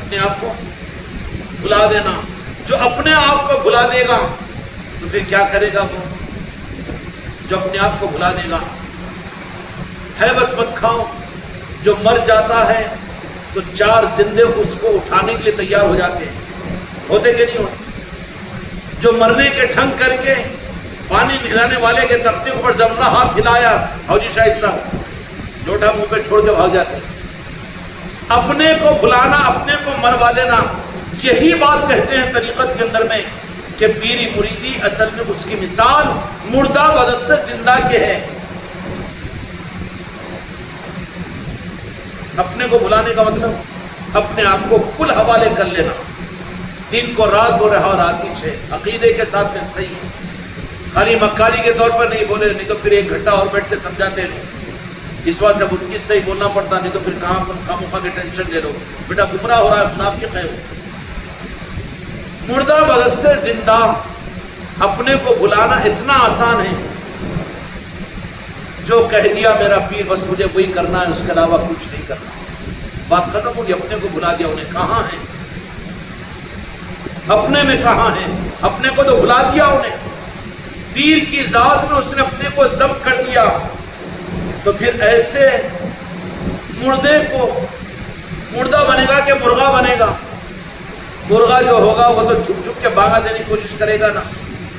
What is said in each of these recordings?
اپنے آپ کو بھلا دینا. جو اپنے آپ کو بھلا دے گا تو پھر کیا کرے گا وہ؟ جو اپنے آپ کو بھلا دے گا. ہیبت مت کھاؤ. جو مر جاتا ہے تو 4 زندے اس کو اٹھانے کے لیے تیار ہو جاتے ہیں. ہوتے کہ نہیں ہوتے؟ جو مرنے کے ڈھنگ کر کے پانی نہلانے والے کے تختے پر زمرہ ہاتھ ہلایا، حوجی شاہد صاحب لوٹا منہ پہ چھوڑ کے بھاگ جاتے ہیں. اپنے کو بھلانا، اپنے کو مروا دینا، یہی بات کہتے ہیں طریقت کے اندر میں کہ پیری مریدی اصل میں اس کی مثال مردہ بدن سے زندہ کے ہے. اپنے کو بھلانے کا مطلب اپنے آپ کو کل حوالے کر لینا. دن کو رات بول رہا، رات پیچھے عقیدے کے ساتھ میں صحیح ہے. خالی مکاری کے طور پر نہیں بولے، نہیں تو پھر 1 گھنٹہ اور بیٹھ کے سمجھاتے ہیں. اس واسطے اب 29 سے ہی بولنا پڑتا، نہیں تو پھر کہاں خامخواہ کی ٹینشن لے لو. بیٹا گمراہ ہو رہا ہے، منافق ہے وہ. مردہ بدن سے زندہ اپنے کو بھلانا اتنا آسان ہے. جو کہہ دیا میرا پیر بس مجھے وہی کرنا ہے، اس کے علاوہ کچھ نہیں کرنا. بات ختم ہوگی. اپنے کو بھلا دیا. انہیں کہاں ہیں؟ اپنے میں کہاں ہیں؟ اپنے کو تو بھلا دیا انہیں. پیر کی ذات میں اس نے اپنے کو ضبط کر دیا. تو پھر ایسے مردے کو مردہ بنے گا کہ مرغا بنے گا؟ مرغا جو ہوگا وہ تو چھپ چھپ کے بھاگا دینے کی کوشش کرے گا نا.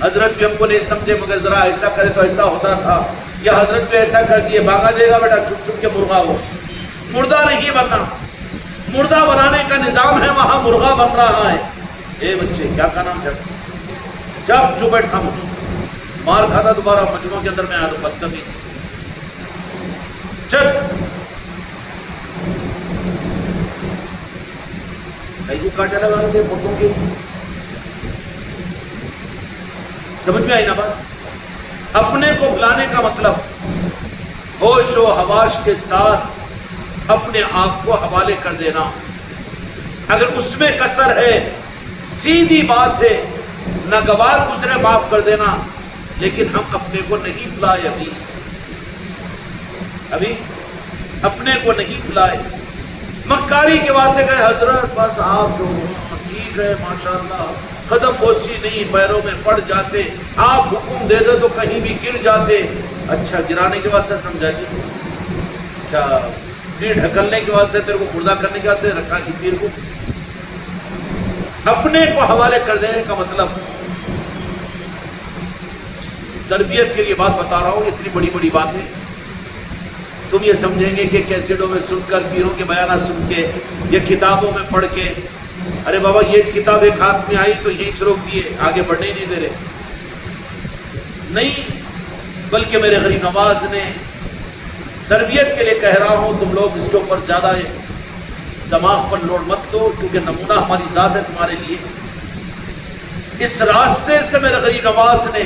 حضرت بھی ہم کو نہیں سمجھے مگر ذرا ایسا کرے تو ایسا ہوتا تھا، یا حضرت بھی ایسا کر دیے، بھاگا دے گا بیٹا چھپ چھپ کے مرغا. ہو مردہ نہیں بننا. مردہ بنانے کا نظام ہے، وہاں مرغا بن رہا ہے. اے بچے کیا کا نام ہے؟ جب جو بیٹھ تھا مار کھاتا دوبارہ مجموعہ کے اندر میں آیا تو بدتمیز. چل کئی کاٹے لگا رہے تھے پٹوں کی. سمجھ میں آئی نا بات؟ اپنے کو بلانے کا مطلب ہوش و حواس کے ساتھ اپنے آپ کو حوالے کر دینا. اگر اس میں کسر ہے، سیدھی بات ہے، ناگوار گزرے معاف کر دینا. لیکن ہم اپنے کو نہیں بلائے. ابھی اپنے کو نہیں بلائے. مکاری کے واسطے گئے، حضرت بس آپ جو ٹھیک ہے ماشاءاللہ، قدم بوسی نہیں، پیروں میں پڑ جاتے، آپ حکم دے دو تو کہیں بھی گر جاتے. اچھا گرانے کے واسطے سمجھا جی؟ کیا پیر ڈھکلنے کے واسطے، تیرے کو مردہ کرنے کے واسطے رکھا کہ پیر کو؟ اپنے کو حوالے کر دینے کا مطلب تربیت کے لیے بات بتا رہا ہوں. اتنی بڑی بڑی باتیں تم یہ سمجھیں گے کہ کیسٹوں میں سن کر، پیروں کے بیانات سن کے، یا کتابوں میں پڑھ کے، ارے بابا یہ کتاب ایک ہاتھ میں آئی تو یہی روک دیے، آگے بڑھنے ہی نہیں دے رہے. نہیں، بلکہ میرے غریب نواز نے تربیت کے لیے کہہ رہا ہوں، تم لوگ اس کے اوپر زیادہ دماغ پر لوڈ مت دو، کیونکہ نمونہ ہماری ذات ہے تمہارے لیے. اس راستے سے میرے غریب نواز نے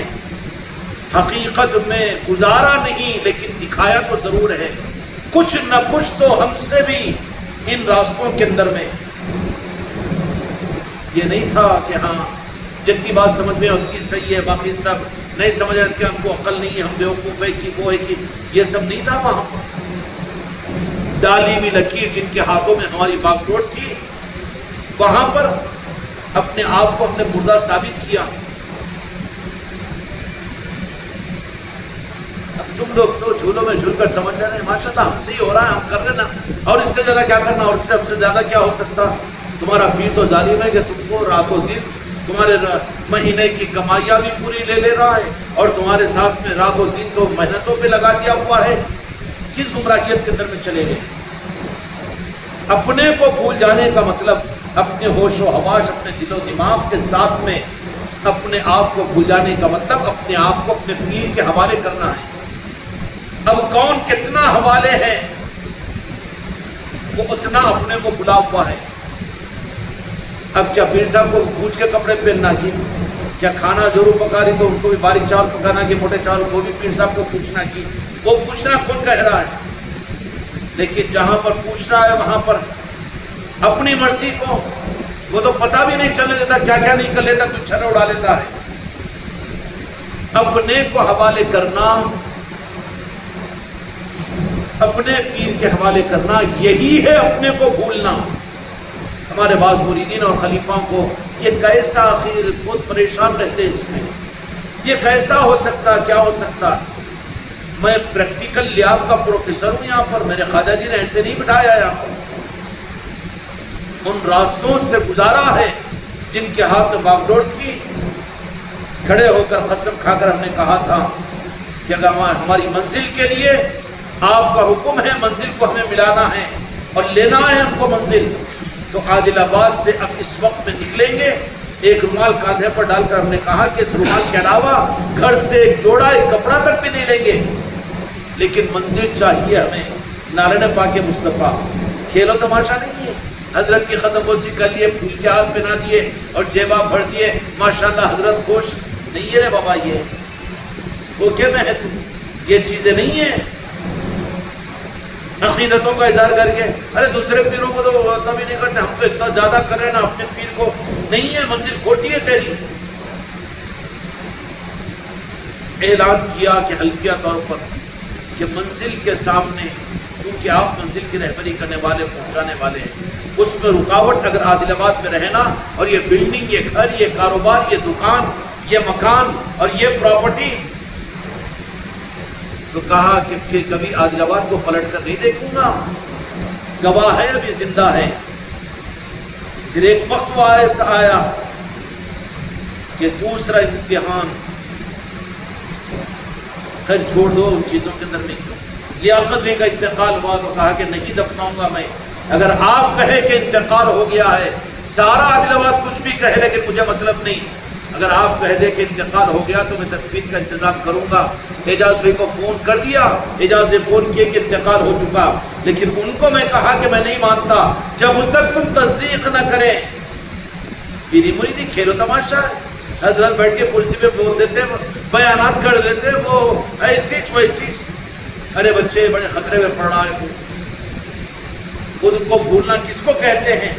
حقیقت میں گزارا نہیں، لیکن دکھایا تو ضرور ہے. کچھ نہ کچھ تو ہم سے بھی ان راستوں کے اندر میں یہ نہیں تھا کہ ہاں جتنی بات سمجھ میں ان کی صحیح ہے، باقی سب نہیں سمجھ رہے کہ ہم کو عقل نہیں ہے، ہم بیوقوف ہے کہ وہ ہے کہ یہ سب نہیں تھا. وہاں پر ڈالی ہوئی لکیر جن کے ہاتھوں میں ہماری باغ تھی، وہاں پر اپنے آپ کو ہم نے مردہ ثابت کیا. اب تم لوگ تو جھولوں میں جھول کر سمجھ رہے ہیں ماشاءاللہ ہم سے ہی ہو رہا ہے، ہم کر رہے نا، اور اس سے زیادہ کیا کرنا، اور اس سے ہم سے زیادہ کیا ہو سکتا. تمہارا پیر تو ظالم ہے کہ تم کو راتوں دن تمہارے مہینے کی کمائیاں بھی پوری لے رہا ہے، اور تمہارے ساتھ میں راتوں دن تو محنتوں پہ لگا دیا ہوا ہے. کس گمراہیت کے اندر میں چلے گئے؟ اپنے کو بھول جانے کا مطلب اپنے ہوش و حواس، اپنے دل و دماغ کے ساتھ میں اپنے آپ کو بھول جانے کا مطلب اپنے آپ کو اپنے پیر کے حوالے کرنا ہے. اب کون کتنا حوالے ہیں، وہ اتنا اپنے کو بھلا ہوا ہے. اب کیا پیر صاحب کو پوچھ کے کپڑے پہننا کی، کیا کھانا ضرور پکا رہی تو ان کو بھی باریک چاول پکانا کی، موٹے چاول وہ بھی پیر صاحب کو پوچھنا کی. وہ پوچھنا کون کہہ رہا ہے؟ لیکن جہاں پر پوچھنا ہے وہاں پر اپنی مرضی کو وہ تو پتہ بھی نہیں چلنے دیتا، کیا کیا نہیں کر لیتا، کچھ چھرے اڑا لیتا ہے. اپنے کو حوالے کرنا، اپنے پیر کے حوالے کرنا، یہی ہے اپنے کو بھولنا. ہمارے بعض مریدین اور خلیفہ کو یہ کیسا آخر بہت پریشان رہتے اس میں، یہ کیسا ہو سکتا، کیا ہو سکتا؟ میں پریکٹیکل لیاب کا پروفیسر ہوں یہاں پر، میرے خواجہ جی نے ایسے نہیں بٹھایا یہاں پر، ان راستوں سے گزارا ہے جن کے ہاتھ میں باغ ڈور تھی، کھڑے ہو کر قسم کھا کر ہم نے کہا تھا کہ اگر ہماری منزل کے لیے آپ کا حکم ہے، منزل کو ہمیں ملانا ہے اور لینا ہے ہم کو منزل، تو عادل آباد سے اب اس وقت میں نکلیں گے، ایک رومال کاندھے پر ڈال کر ہم نے کہا کہ اس رومال کے علاوہ گھر سے ایک جوڑا ایک کپڑا تک بھی نہیں لیں گے، لیکن منزل چاہیے ہمیں، نعرہ پاک مصطفیٰ، کھیل و تماشا نہیں ہے۔ حضرت کی ختم بوسی کر لیے، پھول کے ہاتھ پہنا دیے اور جیبا بھر دیے، ماشاءاللہ حضرت خوش نہیں ہے رے بابا، یہ وہ کیا میں ہے تم، یہ چیزیں نہیں ہیں۔ عقیدتوں کا اظہار کر کے ارے دوسرے پیروں کو تو کبھی نہیں کرتے، ہم تو اتنا زیادہ کر رہے ہیں نا اپنے پیر کو، نہیں ہے، منزل کھوٹی ہے تیری۔ اعلان کیا کہ حلفیہ طور پر کہ منزل کے سامنے، چونکہ آپ منزل کی رہبری کرنے والے، پہنچانے والے ہیں، اس میں رکاوٹ اگر عادل آباد میں رہنا، اور یہ بلڈنگ، یہ گھر، یہ کاروبار، یہ دکان، یہ مکان اور یہ پراپرٹی، تو کہا کہ پھر کبھی عادل آباد کو پلٹ کر نہیں دیکھوں گا، گواہ ہے ابھی زندہ ہے۔ پھر ایک وقت وہ ایسا آیا کہ دوسرا امتحان، پھر چھوڑ دو ان چیزوں کے اندر نہیں، لیاقت بھی کا انتقال ہوا تو کہا کہ نہیں دفناؤں گا میں، اگر آپ کہے کہ انتقال ہو گیا ہے، سارا عادل آباد کچھ بھی کہے لیکن مجھے مطلب نہیں، اگر آپ کہہ دے کہ انتقال ہو گیا تو میں تدفین کا انتظام کروں گا۔ اعجاز بھائی کو فون کر دیا، اعجاز نے فون کیا کہ انتقال ہو چکا، لیکن ان کو میں کہا کہ میں نہیں مانتا جب تک تم تصدیق نہ کریں۔ پیری مریدی کھیل و تماشا ہے، حضرت بیٹھ کے کرسی پہ بول دیتے، بیانات کر دیتے، وہ ایسی ویسی، ارے بچے بڑے خطرے میں پڑ رہا ہے، خود کو بھولنا کس کو کہتے ہیں؟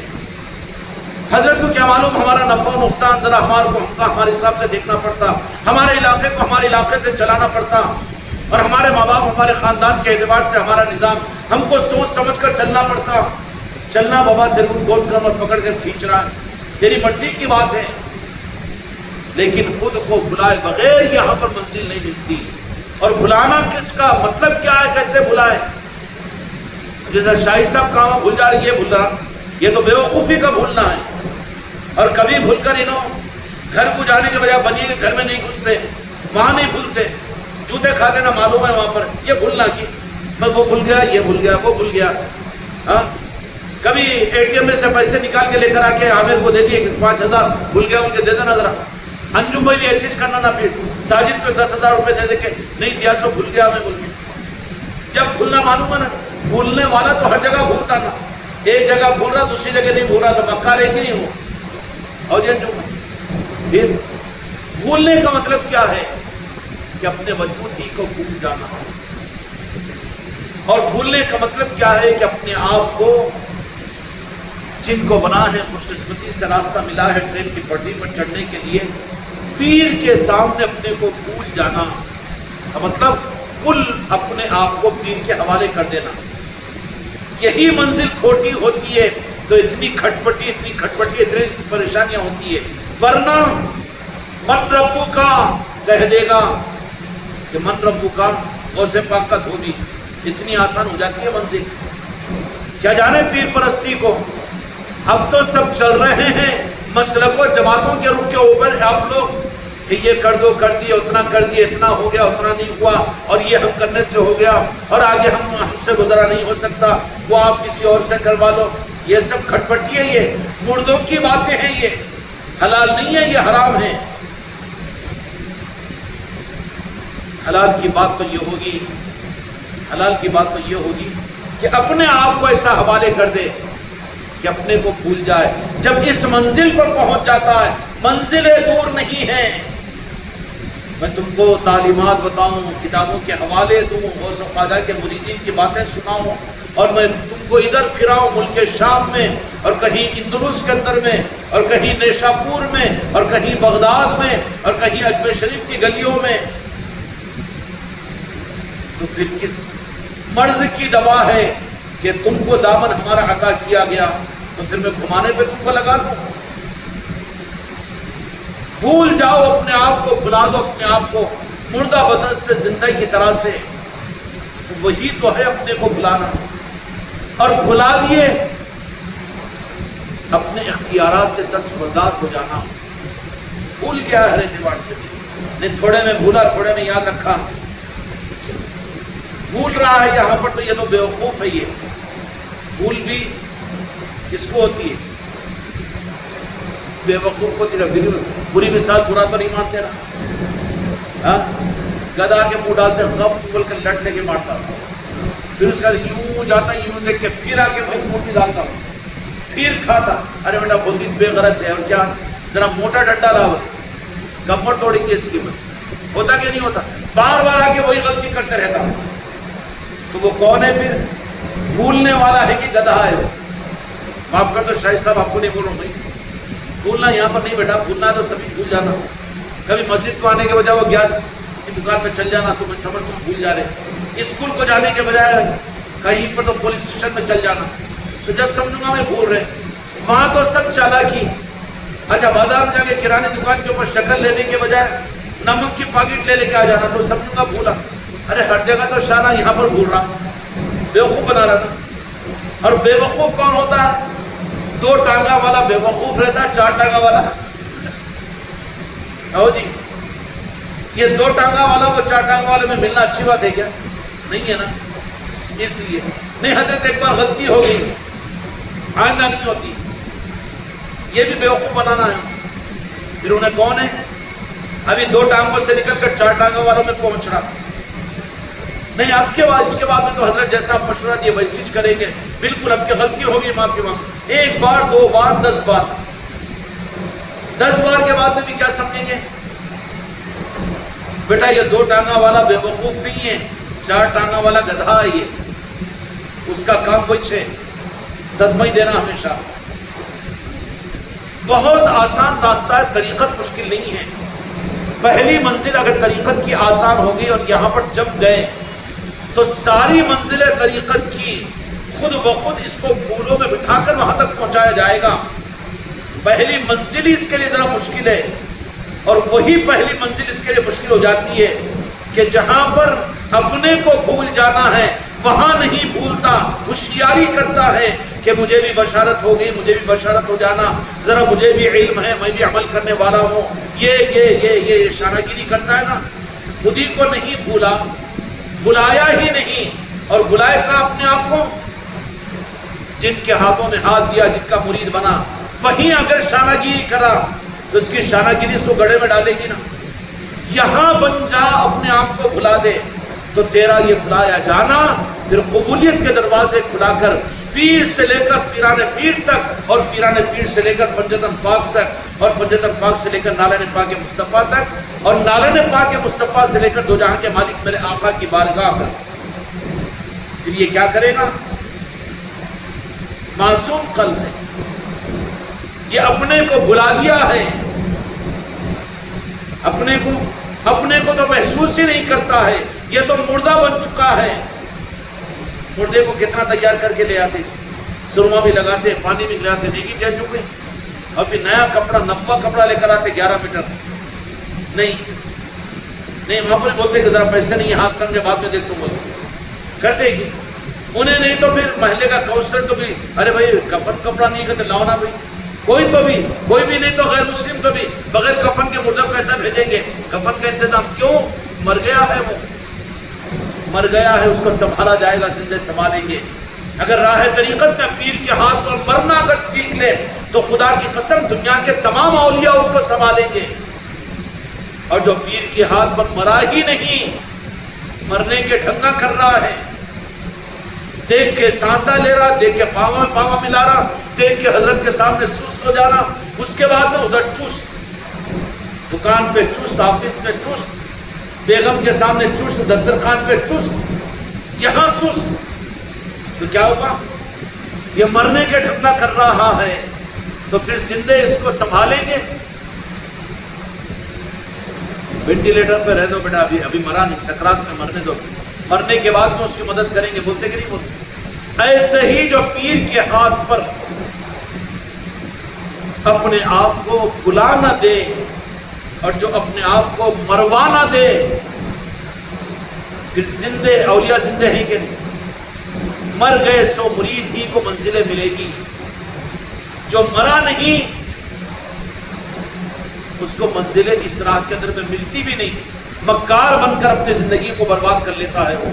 حضرت کو کیا معلوم ہمارا نفع و نقصان، ذرا ہمارے حساب سے دیکھنا پڑتا، ہمارے علاقے کو ہمارے علاقے سے چلانا پڑتا، اور ہمارے ماں باپ، ہمارے خاندان کے اعتبار سے ہمارا نظام ہم کو سوچ سمجھ کر چلنا پڑتا۔ چلنا بابا تیرے کو گول کمر پکڑ کر کھینچ رہا ہے، تیری مرضی کی بات ہے، لیکن خود کو بھلائے بغیر یہاں پر منزل نہیں ملتی۔ اور بھلانا کس کا مطلب کیا ہے، کیسے بھلائے؟ جیسے شاہی صاحب کہاں بھول جا رہی ہے، بھول رہا، یہ تو بے وقوفی کا بھولنا ہے۔ اور کبھی بھول کر انہوں گھر کو جانے کے بجائے بنی کے گھر میں نہیں گھستے، وہاں نہیں بھولتے، جوتے کھاتے نا معلوم ہے وہاں پر، یہ بھولنا کی میں وہ بھول گیا، یہ بھول گیا، وہ بھول گیا۔ ہاں کبھی اے ٹی ایم میں سے پیسے نکال کے لے کر آ کے عامر کو دے دیے 5000 بھول گیا، ان کے دے دینا ذرا۔ انجم بھائی بھی ایسے کرنا نہ، پھر ساجد کو 10,000 روپے دے دے کے نہیں دیا سو بھول گیا، میں بھول گیا۔ جب بھولنا معلوم ہے نا، بھولنے والا تو ہر جگہ بھولتا نا، ایک جگہ بھول رہا دوسری جگہ نہیں بھول رہا، تو مکہ لے کے نہیں ہو۔ اور یہ جو پھر بھولنے کا مطلب کیا ہے کہ اپنے وجود ہی کو بھول جانا، اور بھولنے کا مطلب کیا ہے کہ اپنے آپ کو، جن کو بنا ہے خوش قسمتی سے راستہ ملا ہے ٹرین کی پٹری پر چڑھنے کے لیے، پیر کے سامنے اپنے کو بھول جانا، مطلب کل اپنے آپ کو پیر کے حوالے کر دینا۔ یہی منزل کھوٹی ہوتی ہے تو اتنی کھٹپٹی اتنی پریشانیاں ہوتی ہے، ورنہ من ربو کا کہہ دے گا کہ من ربو کا غوث پاک کا دھونی، اتنی آسان ہو جاتی ہے منزل۔ کیا جانے پیر پرستی کو، اب تو سب چل رہے ہیں مسلک و جماعتوں کے رخ کے اوپر، آپ لوگ کہ یہ کر دو، کر دیے، اتنا کر دیے، اتنا ہو گیا، اتنا نہیں ہوا، اور یہ ہم کرنے سے ہو گیا، اور آگے ہم سے گزرا نہیں ہو سکتا، وہ آپ کسی اور سے کروا لو۔ یہ سب کھٹپٹی ہے، یہ مردوں کی باتیں ہیں، یہ حلال نہیں ہے، یہ حرام ہے۔ حلال کی بات تو یہ ہوگی، حلال کی بات تو یہ ہوگی کہ اپنے آپ کو ایسا حوالے کر دے کہ اپنے کو بھول جائے۔ جب اس منزل پر پہنچ جاتا ہے، منزلیں دور نہیں ہیں، میں تم کو تعلیمات بتاؤں، کتابوں کے حوالے دوں، غوث و خواجہ کے مریدین کی باتیں سناؤں، اور میں تم کو ادھر پھراؤں ملک شام میں، اور کہیں اندلس کے اندر میں، اور کہیں نیشاپور میں، اور کہیں بغداد میں، اور کہیں اجمیر شریف کی گلیوں میں، تو پھر کس مرض کی دوا ہے کہ تم کو دامن ہمارا عطا کیا گیا، تو پھر میں گھمانے پہ تم کو لگا دوں؟ بھول جاؤ اپنے آپ کو، بھلا دو اپنے آپ کو مردہ بدن سے زندہ کی طرح سے، وہی تو ہے اپنے کو بھلانا۔ اور بھلا دیے اپنے اختیارات سے دستبردار ہو جانا۔ بھول گیا ہر اعتبار سے، نہیں تھوڑے میں بھولا تھوڑے میں یاد رکھا، بھول رہا ہے یہاں پر تو یہ تو بیوقوف ہے۔ یہ بھول بھی کس کو ہوتی ہے؟ بے وقوف کو تیرا بری مثال، برا تو نہیں مانتے رہا، گدا کے منہ ڈالتے غم بول کر لٹ لے کے مارتا ہوں، پھر اس کا یوں جاتا یوں دیکھ کے پھر آ کے منہ ڈالتا ہوں، پھر کھاتا۔ ارے بیٹا بہت ہی بے غرض ہے، اور کیا ذرا موٹا ڈنڈا لاؤ، کمر توڑیں گے اس کی مت، ہوتا کہ نہیں ہوتا؟ بار بار آ کے وہی غلطی کرتے رہتا ہوں۔ تو وہ کون ہے پھر؟ بھولنے والا ہے کہ گدھا ہے؟ معاف کر دو شاہد صاحب، آپ کو نہیں بول رہا ہوں بھائی، بھولنا یہاں پر نہیں بیٹا، بھولنا تو سبھی بھول جانا۔ کبھی مسجد کو آنے کے بجائے وہ گیس کی دکان پہ چل جانا تو میں سمجھتا ہوں بھول جا رہے، اسکول کو جانے کے بجائے کہیں پر تو پولیس اسٹیشن میں چل جانا، تو جب سمجھوں گا میں بھول رہے، وہاں تو سب چالاکی۔ اچھا بازار میں جا کے کرانے دکان کے اوپر شکل لینے کے بجائے نمک کی پاکٹ لے کے آ جانا تو سمجھوں گا بھولا۔ ارے ہر جگہ تو شانہ، یہاں پر بھول رہا، بیوقوف بنا رہا تھا۔ اور بے وقوف کون ہوتا ہے؟ دو ٹانگا والا بے وقوف رہتا ہے، چار ٹانگا والا جی، یہ دو ٹانگا والا وہ چار ٹانگا والے میں ملنا اچھی بات ہے کیا؟ نہیں ہے نا، اس لیے نہیں۔ حضرت ایک بار غلطی ہو گئی، آئندہ نہیں ہوتی، یہ بھی بیوقوف بنانا ہے۔ پھر انہیں کون ہے؟ ابھی دو ٹانگوں سے نکل کر چار ٹانگا والوں میں پہنچ رہا، نہیں اب کے بعد اس کے بعد میں تو حضرت جیسا آپ مشورہ دیے ویسے ہی کریں گے، بالکل اب کی غلطی ہوگی معافی مانگ، ایک بار دو بار 10 بار، 10 بار کے بعد میں بھی کیا سمجھیں گے؟ بیٹا یہ دو ٹانگا والا بے وقوف نہیں ہے، چار ٹانگا والا گدھا ہے، یہ اس کا کام کچھ ہے صدمہ ہی دینا ہمیشہ۔ بہت آسان راستہ ہے، طریقت مشکل نہیں ہے۔ پہلی منزل اگر طریقت کی آسان ہوگی اور یہاں پر جب گئے تو ساری منزلیں طریقت کی خود بخود اس کو پھولوں میں بٹھا کر وہاں تک پہنچایا جائے گا۔ پہلی منزل ہی اس کے لیے ذرا مشکل ہے، اور وہی پہلی منزل اس کے لیے مشکل ہو جاتی ہے کہ جہاں پر اپنے کو بھول جانا ہے وہاں نہیں بھولتا، ہوشیاری کرتا ہے کہ مجھے بھی بشارت ہو گئی، مجھے بھی بشارت ہو جانا، ذرا مجھے بھی علم ہے، میں بھی عمل کرنے والا ہوں، یہ اشارہ گیری کرتا ہے نا۔ خود ہی کو نہیں بھولا، بھلایا ہی نہیں، اور بلائے کا اپنے آپ کو جن کے ہاتھوں میں ہاتھ دیا، جن کا مرید بنا، وہیں اگر شانہ گیری کرا تو اس کی شانہ گیری اس کو گڑھے میں ڈالے گی نا۔ یہاں بن جا، اپنے آپ کو بھلا دے تو تیرا یہ بلایا جانا پھر قبولیت کے دروازے کھلا کر پیر سے لے کر پیران پیر تک، اور پیران پیر سے لے کر پنجتن پاک تک، اور پنجتن پاک سے لے کر نالین پاک مصطفیٰ تک، اور نالین پاک مصطفیٰ سے لے کر دو جہاں کے مالک میرے آقا کی بارگاہ تک۔ پھر یہ کیا کرے گا؟ معصوم قلب ہے، یہ اپنے کو بھلا دیا ہے، اپنے کو تو محسوس ہی نہیں کرتا ہے، یہ تو مردہ بن چکا ہے۔ مردے کو کتنا تیار کر کے لے آتے، سرما بھی لگاتے، پانی بھی لگاتے، نیکی کہہ چکے، اور پھر نیا کپڑا، نوا کپڑا لے کر آتے 11 میٹر، نہیں وہاں پر بولتے کہ ذرا پیسے نہیں، ہاتھ کرنے بعد میں دیکھ تو بولتے کرتے گی انہیں، نہیں تو پھر محلے کا کونسلر تو بھی، ارے بھائی کفن کپڑا نہیں کرتے، لاؤ نا بھائی، کوئی بھی نہیں تو غیر مسلم تو بھی بغیر کفن کے مردہ کیسا بھیجیں گے؟ کفن کا انتظام کیوں؟ مر گیا ہے، وہ مر گیا ہے، اس کو سنبھالا جائے گا، زندے سنبھالیں گے۔ اگر راہ طریقت میں پیر کے ہاتھ پر مرنا اگر سیکھ لے تو خدا کی قسم دنیا کے تمام اولیاء اس کو سنبھالیں گے، اور جو پیر کے ہاتھ پر مرا ہی نہیں، مرنے کے ڈھنگا کر رہا ہے، دیکھ کے سانسا لے رہا، دیکھ کے پاوا میں پاوا ملا رہا، دیکھ کے حضرت کے سامنے سست ہو جانا، اس کے بعد میں ادھر چست، دکان پہ چست، آفس میں چست، بیگم کے سامنے چست، دسترخوان پہ چست، یہاں سست، تو کیا ہوگا؟ یہ مرنے کے ڈھنگا کر رہا ہے، تو پھر زندے اس کو سنبھالیں گے؟ وینٹیلیٹر پہ رہ دو بیٹا، ابھی مرا نہیں، سکرات میں مرنے دو، مرنے کے بعد میں اس کی مدد کریں گے، بولتے کہ نہیں بولتے؟ ایسے ہی جو پیر کے ہاتھ پر اپنے آپ کو بھلا نہ دے اور جو اپنے آپ کو مروا نہ دے، پھر زندے اولیاء زندے ہیں کہ نہیں؟ مر گئے سو مرید ہی کو منزلیں ملے گی، جو مرا نہیں اس کو منزلیں اس راہ کے اندر میں ملتی بھی نہیں، مکار بن کر اپنی زندگی کو برباد کر لیتا ہے۔ وہ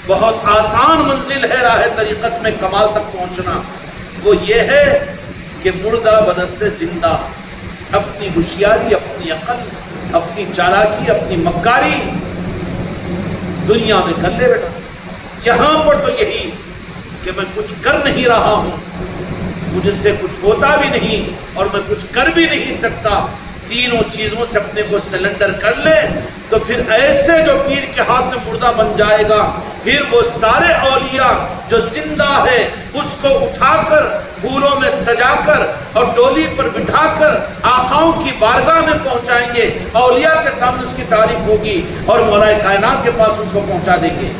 بہت آسان منزل ہے راہ طریقت میں کمال تک پہنچنا، وہ یہ ہے کہ مردہ بدست زندہ اپنی ہوشیاری، اپنی عقل، اپنی چالاکی، اپنی مکاری دنیا میں کر لے بیٹا۔ یہاں پر تو یہی کہ میں کچھ کر نہیں رہا ہوں، مجھ سے کچھ ہوتا بھی نہیں اور میں کچھ کر بھی نہیں سکتا، تینوں چیزوں سے اپنے کو سلنڈر کر لے تو پھر ایسے جو پیر کے ہاتھ میں مردہ بن جائے گا، پھر وہ سارے اولیاء جو زندہ ہے اس کو اٹھا کر پھولوں میں سجا کر اور ڈولی پر بٹھا کر آقاؤں کی بارگاہ میں پہنچائیں گے، اولیاء کے سامنے اس کی تعریف ہوگی اور مولا کائنات کے پاس اس کو پہنچا دیں گے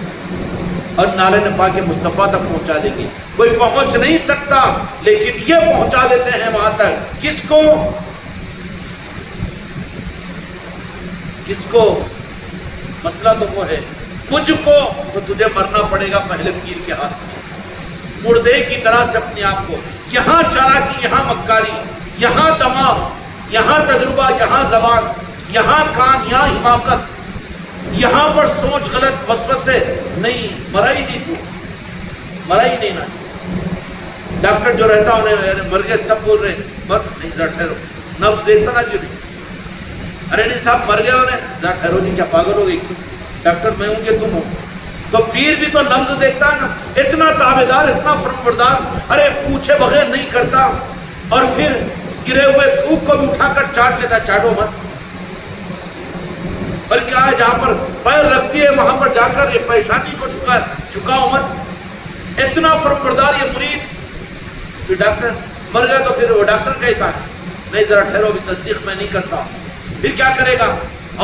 اور نعرہ پاک مصطفیٰ تک پہنچا دیں گے۔ کوئی پہنچ نہیں سکتا لیکن یہ پہنچا دیتے ہیں وہاں تک۔ کس کو؟ کس کو؟ مسئلہ تو وہ ہے، مجھ کو تو تجھے مرنا پڑے گا پہلے پیر کے ہاتھ میں، مردے کی طرح سے اپنے آپ کو، یہاں چالاکی، یہاں مکاری، یہاں دماغ، یہاں تجربہ، یہاں زبان، یہاں کان، یہاں حماقت، یہاں پر سوچ غلط وسوسے، نہیں مرا ہی نہیں، تو مرا ہی نہیں نا۔ ڈاکٹر جو رہتا انہیں مر گئے سب بول رہے مر نہیں، ذرا ٹھہرو، نفس دیکھتا نا جی، ارے نہیں صاحب مر گیا انہیں، ذرا ٹھہرو جی، کیا پاگل ہو گئی؟ ڈاکٹر میں ہوں کہ تم ہو؟ تو پیر بھی تو لفظ دیکھتا ہے نا، اتنا تابعدار، اتنا فرمانبردار، ارے پوچھے بغیر نہیں کرتا، اور پھر گرے ہوئے تھوک کو بھی اٹھا کر چاٹ لیتا، چاٹو مت۔ اور کیا ہے جہاں پر پیر رکھتی ہے وہاں پر جا کر یہ پریشانی کو چکاؤ مت، اتنا فرمانبردار یہ مرید۔ پھر ڈاکٹر مر گیا تو پھر وہ ڈاکٹر کا ہی کہا نہیں ذرا ٹھہرو بھی تصدیق میں نہیں کرتا، پھر کیا کرے گا؟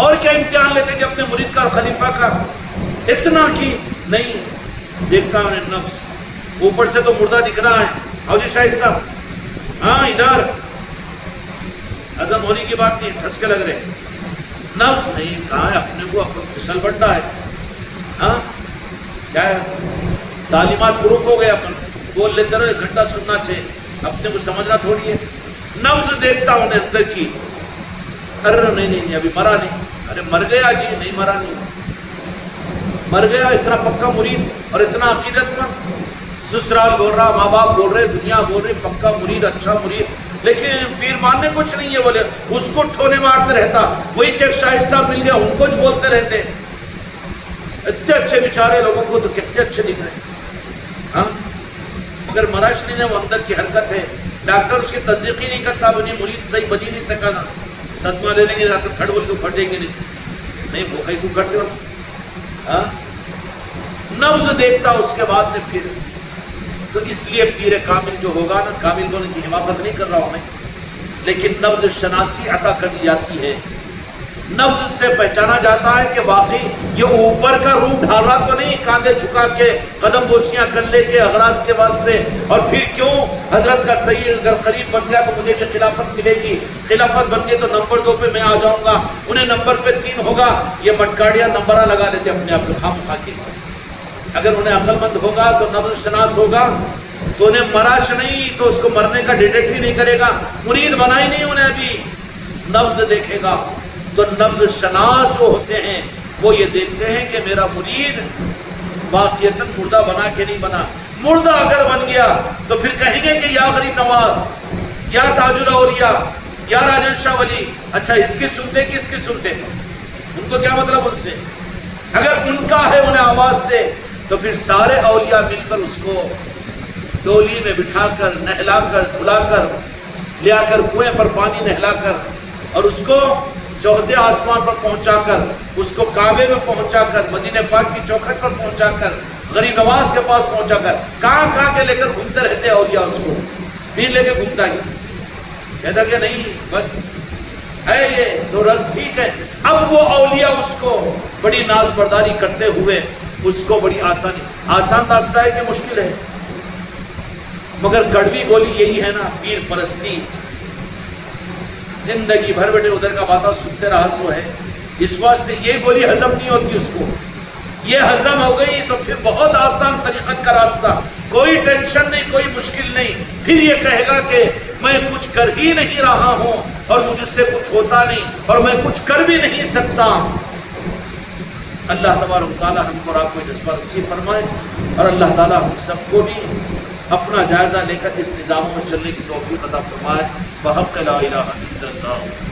اور کیا امتحان لیتے کہ اپنے مرید کا اور خلیفہ کا، اتنا کی نہیں دیکھتا انہیں نفس، اوپر سے تو مردہ دکھ رہا ہے، اور جی شاہد صاحب ہاں ادھر ہضم ہونے کی بات نہیں، ٹھسکے لگ رہے، نفس نہیں کہاں ہے، اپنے کو پھسل بٹا ہے، ہاں کیا ہے، تعلیمات پروف ہو گئے، اپن بول لیتے رہے، گھنٹہ سننا چاہیے، اپنے کو سمجھنا تھوڑی ہے۔ نفس دیکھتا انہیں اندر کی، ارے نہیں ابھی مرا نہیں، ارے مر گیا جی، نہیں مرا نہیں، مر گیا، اتنا پکا مرید اور اتنا عقیدت مند، سسرال بول رہا، ماں باپ بول رہے، دنیا بول رہی، پکا مرید، اچھا مرید، لیکن پیر ماننے کچھ نہیں ہے، بولے اس کو ٹھونے مارتے رہتا، وہی کہ شاہد صاحب مل گیا ان کو بولتے رہتے، اتنے اچھے بیچارے لوگوں کو تو کتنے اچھے دکھ رہے، ہاں مگر مراش نہیں ہے، وہ اندر کی حرکت ہے، ڈاکٹر اس کی تصدیق ہی نہیں کرتا، وہ نہیں مرید صحیح بج ہی نہیں سکا نا، صدمہ لے لیں گے ڈاکٹر، کھڑ بول کے کھڑ جائیں گے، نہیں بھوکھائی کو کھڑتے ہو، ہاں نفس دیکھتا اس کے بعد میں پھر، تو اس لیے پیر کامل جو ہوگا نا، کامل ہونے کی حماقت نہیں کر رہا ہوں میں، لیکن نفس شناسی عطا کر دی جاتی ہے، نفس سے پہچانا جاتا ہے کہ واقعی یہ اوپر کا روپ ڈھالا تو نہیں، کاندھے جھکا کے قدم بوسیاں کر لے کے اغراض کے واسطے، اور پھر کیوں حضرت کا سید اگر قریب بن گیا تو مجھے بھی خلافت ملے گی، خلافت بن گئی تو نمبر 2 پہ میں آ جاؤں گا، انہیں نمبر پہ 3 ہوگا، یہ مٹکاڑیاں نمبرہ لگا لیتے اپنے آپ کو خام خاکی۔ اگر انہیں عقل مند ہوگا تو نفس شناس ہوگا تو انہیں مراش نہیں تو اس کو مرنے کا ڈیٹیکٹ ہی نہیں کرے گا، مرید بنا ہی نہیں انہیں، ابھی نفس دیکھے گا۔ تو نفس شناس جو ہوتے ہیں وہ یہ دیکھتے ہیں کہ میرا مرید واقعیتاً مردہ بنا کے نہیں بنا، مردہ اگر بن گیا تو پھر کہیں گے کہ یا غریب نواز، یا تاج الاولیاء، یا راجن شاہ ولی، اچھا اس کی سنتے کس کی سنتے، ان کو کیا مطلب ان سے؟ اگر ان کا ہے انہیں آواز دے تو پھر سارے اولیاء مل کر اس کو ڈولی میں بٹھا کر، نہلا کر، دھلا کر، لیا کر کنویں پر پانی نہلا کر، اور اس کو چوتھے آسمان پر پہنچا کر، اس کو کعبے میں پہنچا کر، مدینہ پاک کی چوکھٹ پر پہنچا کر، غریب نواز کے پاس پہنچا کر، کہاں کے لے کر گھومتے رہتے اولیاء، اس کو پیر لے کے گھومتا ہی، کہتا کہ نہیں بس ہے یہ تو رز ٹھیک ہے۔ اب وہ اولیاء اس کو بڑی ناز برداری کرتے ہوئے اس کو بڑی آسان راستہ ہے کہ مشکل ہے، مگر کڑوی گولی یہی ہے نا، پیر پرستی، زندگی بھر بیٹے ادھر کا باتیں سنتے رہا سو ہے، اس واسطے یہ گولی ہضم نہیں ہوتی اس کو، یہ ہضم ہو گئی تو پھر بہت آسان طریقت کا راستہ، کوئی ٹینشن نہیں، کوئی مشکل نہیں، پھر یہ کہے گا کہ میں کچھ کر ہی نہیں رہا ہوں اور مجھ سے کچھ ہوتا نہیں اور میں کچھ کر بھی نہیں سکتا۔ اللہ تبارک و تعالی ہم کو آپ کو جذبہ نصیب فرمائے، اور اللہ تعالی ہم سب کو بھی اپنا جائزہ لے کر اس نظاموں میں چلنے کی توفیق عطا فرمائے۔ بحق لا الہ الا اللہ۔